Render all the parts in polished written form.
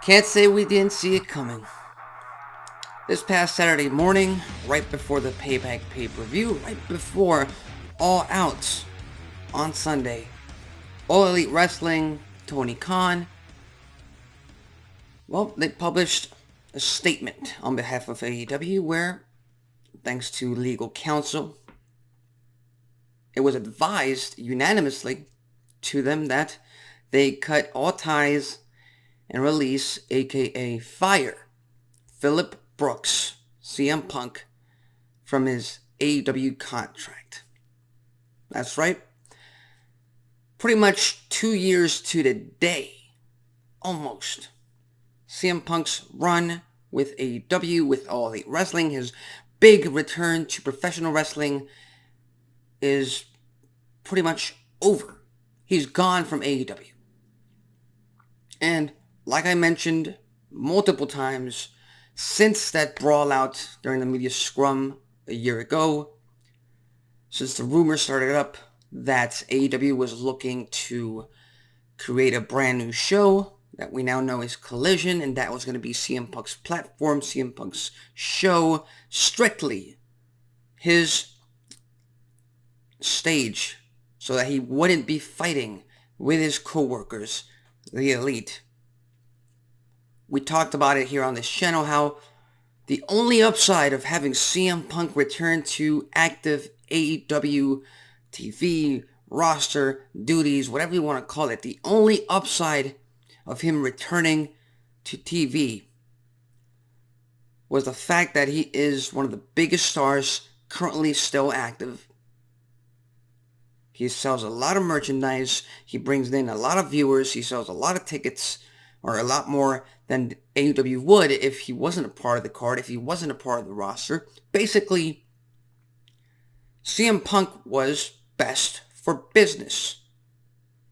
Can't say we didn't see it coming. This past Saturday morning, right before the Payback pay-per-view, right before All Out on Sunday, All Elite Wrestling, Tony Khan, well, they published a statement on behalf of AEW where, thanks to legal counsel, it was advised unanimously to them that they cut all ties and release, aka fire, Phillip Brooks, CM Punk, from his AEW contract. That's right. Pretty much 2 years to the day, almost, CM Punk's run with AEW, with All Elite Wrestling, his big return to professional wrestling, is pretty much over. He's gone from AEW. And like I mentioned multiple times, since that brawl out during the media scrum a year ago, since the rumors started up that AEW was looking to create a brand new show that we now know is Collision, and that was going to be CM Punk's platform, CM Punk's show, strictly his stage, so that he wouldn't be fighting with his co-workers, the Elite. We talked about it here on this channel, how the only upside of having CM Punk return to active AEW TV roster duties, whatever you want to call it, the only upside of him returning to TV was the fact that he is one of the biggest stars currently still active. He sells a lot of merchandise, he brings in a lot of viewers, he sells a lot of tickets, or a lot more than AEW would if he wasn't a part of the card, if he wasn't a part of the roster. Basically, CM Punk was best for business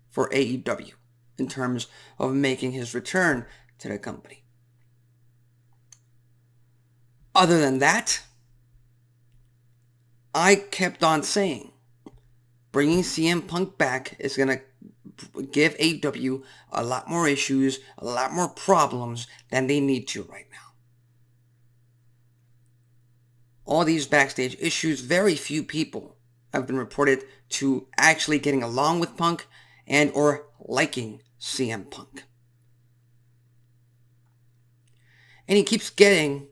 for AEW in terms of making his return to the company. Other than that, I kept on saying, bringing CM Punk back is going to give AEW a lot more issues, a lot more problems than they need to right now. All these backstage issues, very few people have been reported to actually getting along with Punk and or liking CM Punk. And he keeps getting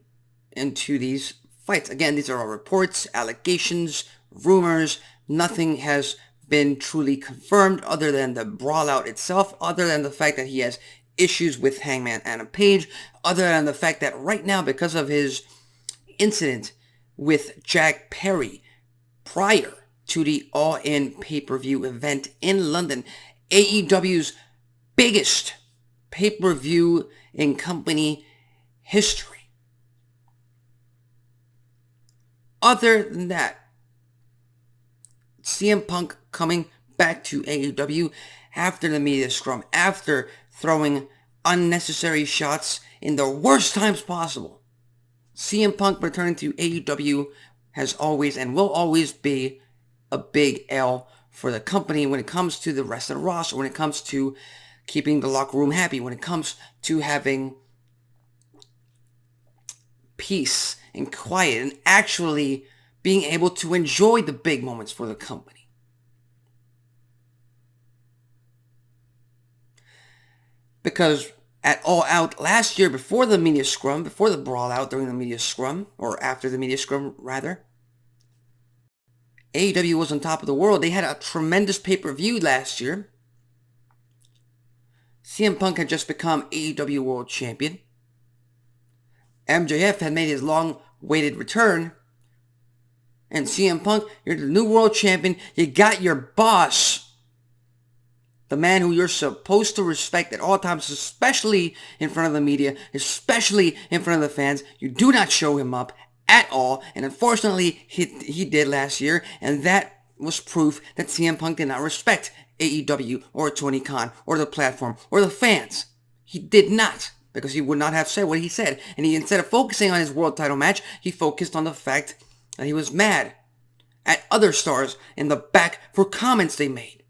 into these fights. Again, these are all reports, allegations, rumors. Nothing has been truly confirmed other than the brawl out itself, other than the fact that he has issues with Hangman Adam Page, other than the fact that right now, because of his incident with Jack Perry prior to the All In pay-per-view event in London, AEW's biggest pay-per-view in company history. Other than that, CM Punk coming back to AEW after the media scrum, after throwing unnecessary shots in the worst times possible. CM Punk returning to AEW has always and will always be a big L for the company when it comes to the rest of the roster, when it comes to keeping the locker room happy, when it comes to having peace and quiet and actually being able to enjoy the big moments for the company. Because at All Out last year, before the media scrum, before the brawl out during the media scrum, or after the media scrum rather, AEW was on top of the world. They had a tremendous pay-per-view last year. CM Punk had just become AEW World Champion. MJF had made his long-awaited return. And CM Punk, you're the new world champion. You got your boss, the man who you're supposed to respect at all times, especially in front of the media, especially in front of the fans. You do not show him up at all. And unfortunately, he did last year. And that was proof that CM Punk did not respect AEW or Tony Khan or the platform or the fans. He did not, because he would not have said what he said. And he, instead of focusing on his world title match, he focused on the fact that he was mad at other stars in the back for comments they made.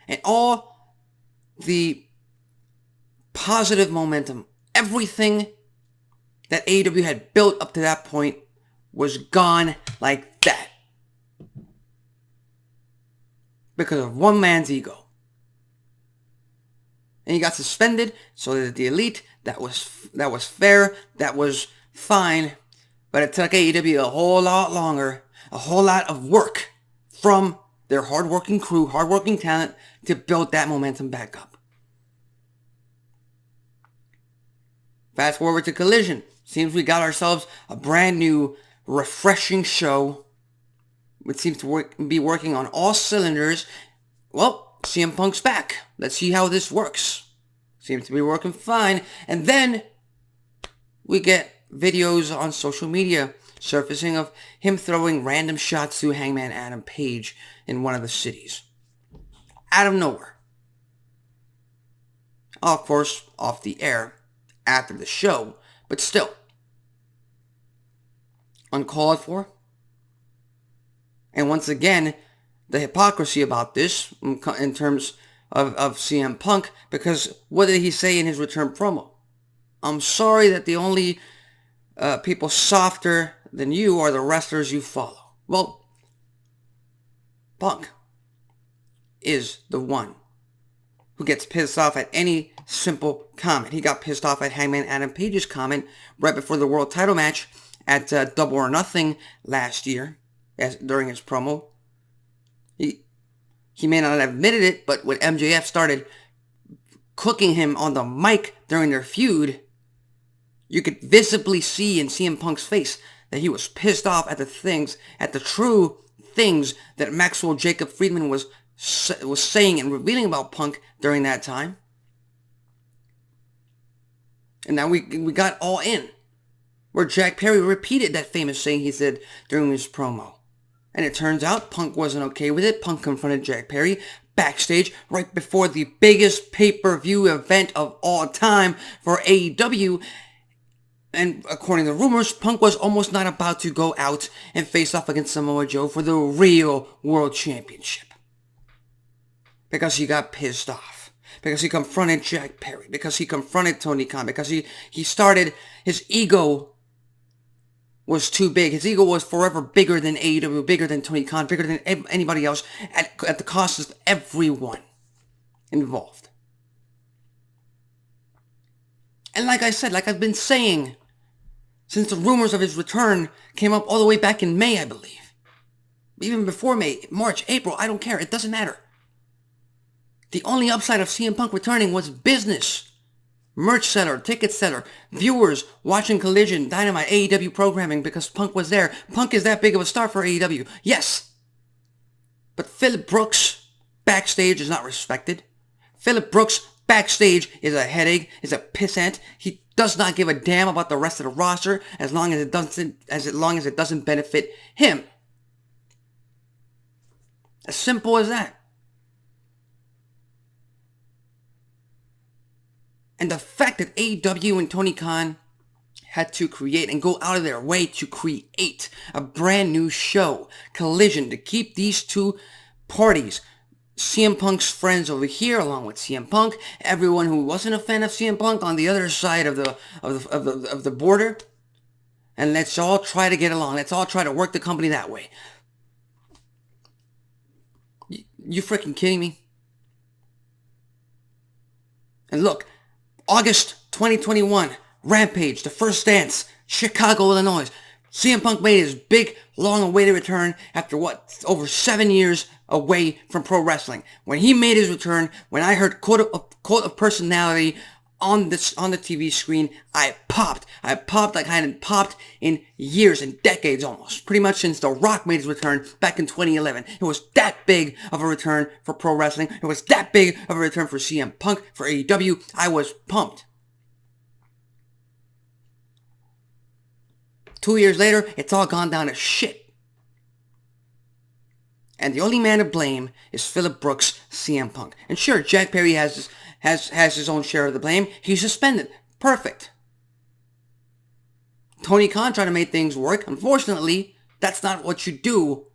And all the positive momentum. Everything that AEW had built up to that point was gone like that. Because of one man's ego. And he got suspended, so did the Elite. That was fair. That was fine. But it took AEW a whole lot longer, a whole lot of work from their hardworking crew, hardworking talent, to build that momentum back up. Fast forward to Collision. Seems we got ourselves a brand new, refreshing show. It seems to be working on all cylinders. Well, CM Punk's back. Let's see how this works. Seems to be working fine. And then we get videos on social media surfacing of him throwing random shots to Hangman Adam Page in one of the cities. Out of nowhere. Of course, off the air after the show, but still. Uncalled for. And once again, the hypocrisy about this in terms of CM Punk, because what did he say in his return promo? I'm sorry that the only people softer than you are the wrestlers you follow. Well, Punk is the one who gets pissed off at any simple comment. He got pissed off at Hangman Adam Page's comment right before the world title match at Double or Nothing last year, during his promo. He may not have admitted it, but when MJF started cooking him on the mic during their feud, you could visibly see in CM Punk's face that he was pissed off at the true things that Maxwell Jacob Friedman was saying and revealing about Punk during that time. And now we got All In, where Jack Perry repeated that famous saying he said during his promo. And it turns out Punk wasn't okay with it. Punk confronted Jack Perry backstage right before the biggest pay-per-view event of all time for AEW. And according to rumors, Punk was almost not about to go out and face off against Samoa Joe for the real World Championship. Because he got pissed off. Because he confronted Jack Perry. Because he confronted Tony Khan. Because he started, his ego was too big. His ego was forever bigger than AEW, bigger than Tony Khan, bigger than anybody else, at the cost of everyone involved. And like I said, like I've been saying, since the rumors of his return came up all the way back in May, I believe. Even before May, March, April, I don't care. It doesn't matter. The only upside of CM Punk returning was business. Merch seller, ticket seller, viewers watching Collision, Dynamite, AEW programming because Punk was there. Punk is that big of a star for AEW. Yes. But Phillip Brooks backstage is not respected. Phillip Brooks backstage is a headache, is a pissant. He does not give a damn about the rest of the roster as long as it doesn't benefit him. As simple as that. And the fact that AEW and Tony Khan had to create and go out of their way to create a brand new show, Collision, to keep these two parties, CM Punk's friends over here, along with CM Punk, everyone who wasn't a fan of CM Punk on the other side of the border, and let's all try to get along. Let's all try to work the company that way. You freaking kidding me? And look, August 2021, Rampage, The First Dance, Chicago, Illinois. CM Punk made his big, long-awaited return after over 7 years away from pro wrestling. When he made his return, when I heard quote of personality on the TV screen, I popped. I popped like I hadn't popped in years and decades almost. Pretty much since The Rock made his return back in 2011. It was that big of a return for pro wrestling. It was that big of a return for CM Punk, for AEW. I was pumped. 2 years later, it's all gone down to shit. And the only man to blame is Phillip Brooks, CM Punk. And sure, Jack Perry has his own share of the blame. He's suspended. Perfect. Tony Khan tried to make things work. Unfortunately, that's not what you do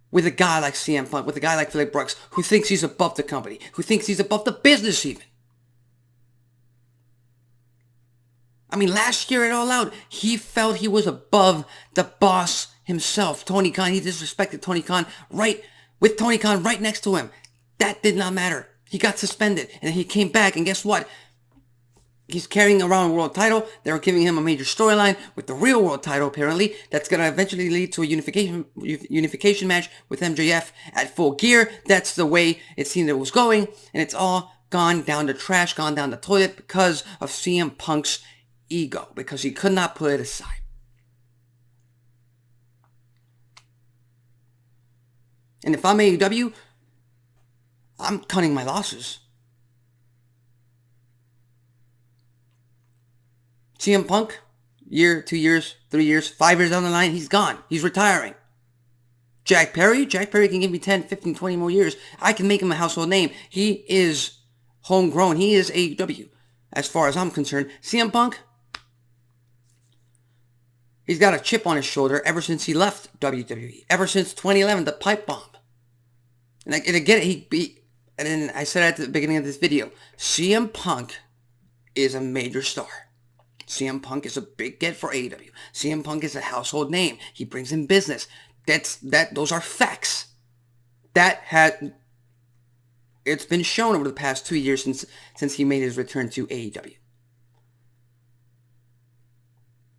with a guy like CM Punk, with a guy like Phillip Brooks, who thinks he's above the company, who thinks he's above the business even. I mean, last year at All Out, he felt he was above the boss himself, Tony Khan. He disrespected Tony Khan with Tony Khan right next to him. That did not matter. He got suspended, and then he came back, and guess what? He's carrying around a world title. They're giving him a major storyline with the real world title, apparently. That's going to eventually lead to a unification match with MJF at Full Gear. That's the way it seemed it was going, and it's all gone down the trash, gone down the toilet because of CM Punk's ego, because he could not put it aside. And if I'm AEW, I'm cutting my losses. CM Punk, year, 2 years, 3 years, 5 years down the line, he's gone. He's retiring. Jack Perry can give me 10, 15, 20 more years. I can make him a household name. He is homegrown. He is AEW, as far as I'm concerned. CM Punk, he's got a chip on his shoulder ever since he left WWE. Ever since 2011, the pipe bomb. And again, and then I said at the beginning of this video, CM Punk is a major star. CM Punk is a big get for AEW. CM Punk is a household name. He brings in business. Those are facts. It's been shown over the past 2 years since he made his return to AEW.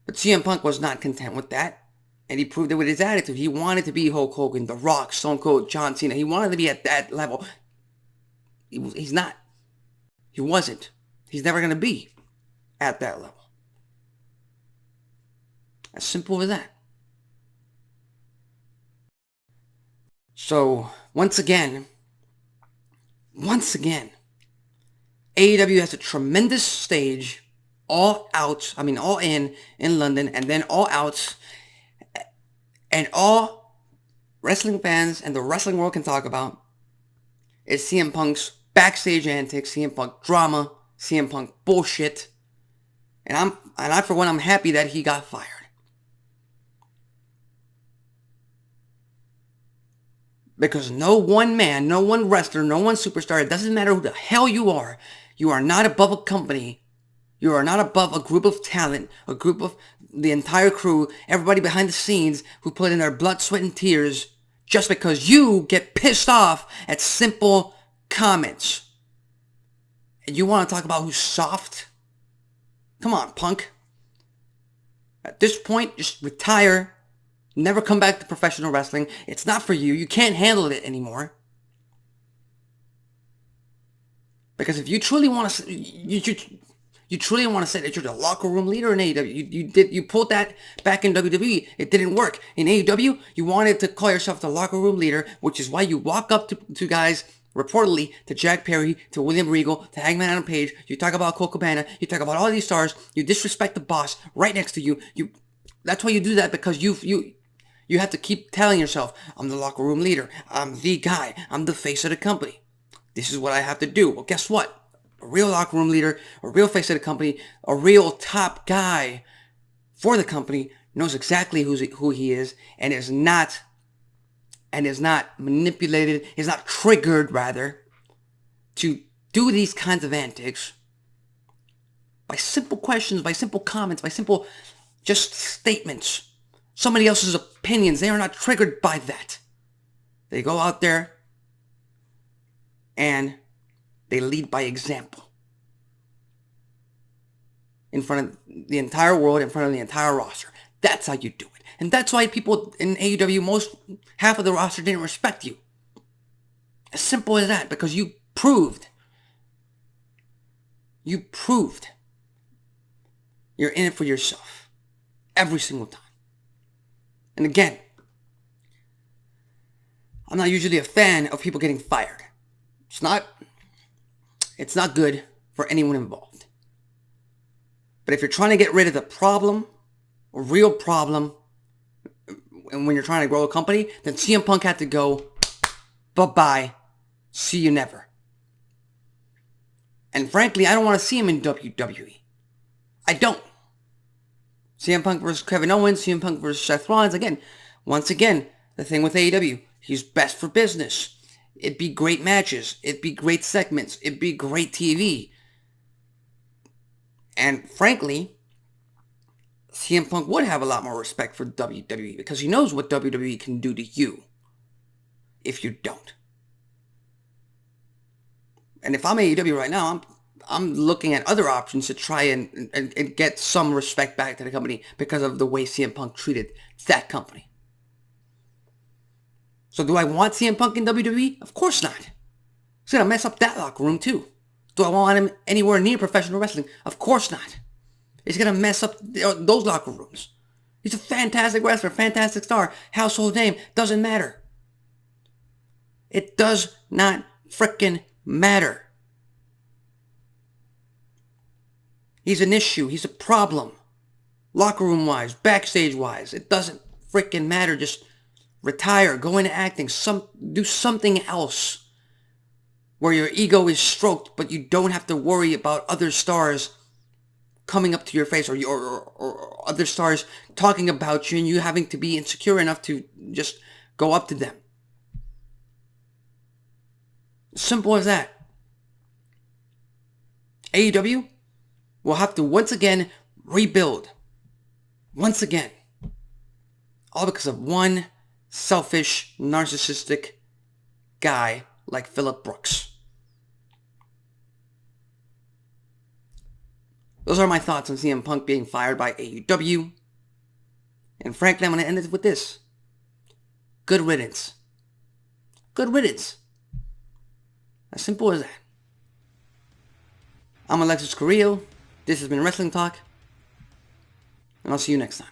But CM Punk was not content with that. And he proved it with his attitude. He wanted to be Hulk Hogan, The Rock, Stone Cold, John Cena. He wanted to be at that level. He's not. He wasn't. He's never going to be at that level. As simple as that. So, once again, AEW has a tremendous stage, all in London, and then all out, and all wrestling fans and the wrestling world can talk about is CM Punk's backstage antics, CM Punk drama, CM Punk bullshit, and I for one, I'm happy that he got fired. Because no one man, no one wrestler, no one superstar, it doesn't matter who the hell you are not above a company. You are not above a group of talent, a group of the entire crew, everybody behind the scenes who put in their blood, sweat, and tears just because you get pissed off at simple comments. And you want to talk about who's soft? Come on, Punk. At this point, just retire. Never come back to professional wrestling. It's not for you. You can't handle it anymore. Because if you truly want to, you truly want to say that you're the locker room leader in AEW. You pulled that back in WWE. It didn't work. In AEW, you wanted to call yourself the locker room leader, which is why you walk up to guys, reportedly to Jack Perry, to William Regal, to Hangman Adam Page. You talk about Colt Cabana. You talk about all these stars. You disrespect the boss right next to you. That's why you do that, because you have to keep telling yourself, I'm the locker room leader. I'm the guy. I'm the face of the company. This is what I have to do. Well, guess what? A real locker room leader, a real face of the company, a real top guy for the company knows exactly who he is and is not manipulated, is not triggered, rather, to do these kinds of antics by simple questions, by simple comments, by simple just statements. Somebody else's opinions. They are not triggered by that. They go out there and they lead by example. In front of the entire world, in front of the entire roster. That's how you do it. And that's why people in AEW, half of the roster didn't respect you. As simple as that. Because you proved you're in it for yourself. Every single time. And again, I'm not usually a fan of people getting fired. It's not good for anyone involved. But if you're trying to get rid of the problem, a real problem, and when you're trying to grow a company, then CM Punk had to go, bye-bye, see you never. And frankly, I don't want to see him in WWE. I don't. CM Punk versus Kevin Owens, CM Punk versus Seth Rollins. Once again, the thing with AEW, he's best for business. It'd be great matches. It'd be great segments. It'd be great TV. And frankly, CM Punk would have a lot more respect for WWE because he knows what WWE can do to you if you don't. And if I'm AEW right now, I'm looking at other options to try and get some respect back to the company because of the way CM Punk treated that company. So do I want CM Punk in WWE? Of course not. It's going to mess up that locker room too. Do I want him anywhere near professional wrestling? Of course not. It's going to mess up those locker rooms. He's a fantastic wrestler, fantastic star, household name, doesn't matter. It does not frickin' matter. He's an issue. He's a problem. Locker room wise, backstage wise. It doesn't frickin' matter. Just retire. Go into acting. Do something else where your ego is stroked, but you don't have to worry about other stars coming up to your face or other stars talking about you and you having to be insecure enough to just go up to them. Simple as that. AEW will have to once again rebuild. Once again. All because of one selfish, narcissistic guy like Phillip Brooks. Those are my thoughts on CM Punk being fired by AEW. And frankly, I'm going to end it with this. Good riddance. Good riddance. As simple as that. I'm Alexis Carrillo. This has been Wrestling Talk. And I'll see you next time.